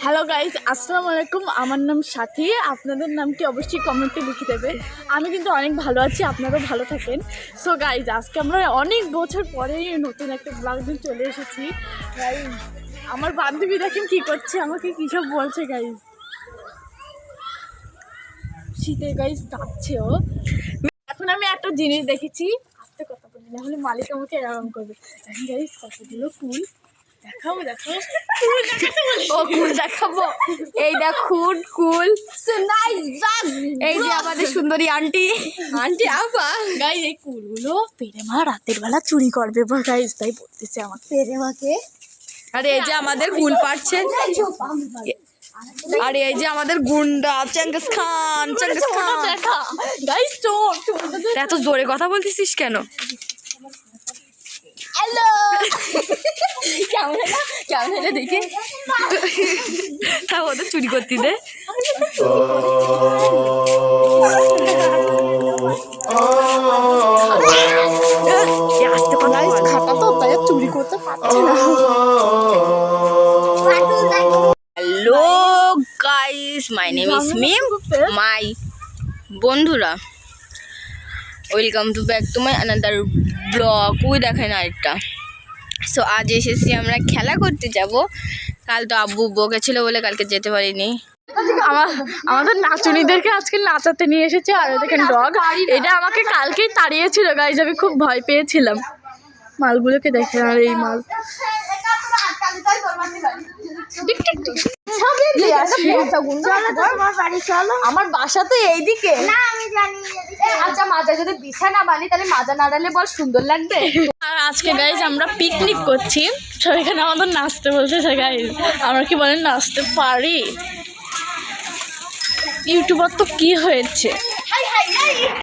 Hello guys, আসসালামু আলাইকুম। আমার নাম সাথী। আপনাদের নাম কি অবশ্যই কমেন্টে লিখে দেবে। আমি কিন্তু অনেক ভালো আছি, আপনারাও ভালো থাকেন। সো গাইজ, আজকে আমরা অনেক বছর পরে নতুন একটা ব্লগ নিয়ে চলে এসেছি। গাইজ, আমার বান্ধবী দেখেন কী করছে, আমাকে কী সব বলছে গাইজ। শীতে গাইজ কাঁপছে ও। এখন আমি একটা জিনিস দেখেছি, আস্তে কথা বলি না হলে মালিক আমাকে এরকম করবে। দেখেন গাইজ, কতগুলো ফুল। দেখাবো দেখাবো ও কুল দেখাবো। এই দেখ কুল এই যে আমাদের সুন্দরী আন্টি আপা। গাইজ, এই কুলগুলো পেরে মা রাতের বেলা চুরি করবে গাইজ, তাই বলতেছে আমাকে পেরে মাকে। আরে এই যে আমাদের কুল পাচ্ছেন, আর এই যে আমাদের গুন্ডা চেঙ্গিস খান। গাইজ চোর এত জোরে কথা বলতেছিস কেন? হ্যালো কেমন হলো দেখে তা ওদের চুরি করতে দে। খাটা তো তাই চুরি করতে পারছে না। Hello guys, my name is Mim. My বন্ধুরা, welcome to back to my another blog. ওই দেখেন আরেকটা। সো আজ এসেছি আমরা খেলা করতে যাব। কাল তো আব্বু বকেছিল বলে কালকে যেতে পারিনি। আমাদের নাচুনিদেরকে আজকে নাচাতে নিয়ে এসেছে। আর দেখেন ডগ, এটা আমাকে কালকেই তাড়িয়েছিল গাইজ, আমি খুব ভয় পেয়েছিলাম। মালগুলোকে দেখেন, আর এই মাল আমার বাসা তো এইদিকে। আচ্ছা, মাজা যদি বিছা না বানি তাহলে মাজা নাড়ালে বল সুন্দর লাগবে। আর আজকে গাইজ আমরা পিকনিক করছি, তো এখানে আমাদের নাচতে বলতেছে গাইজ। আমরা কি বলেন নাচতে পারি? ইউটিউবার তো কি হয়েছে।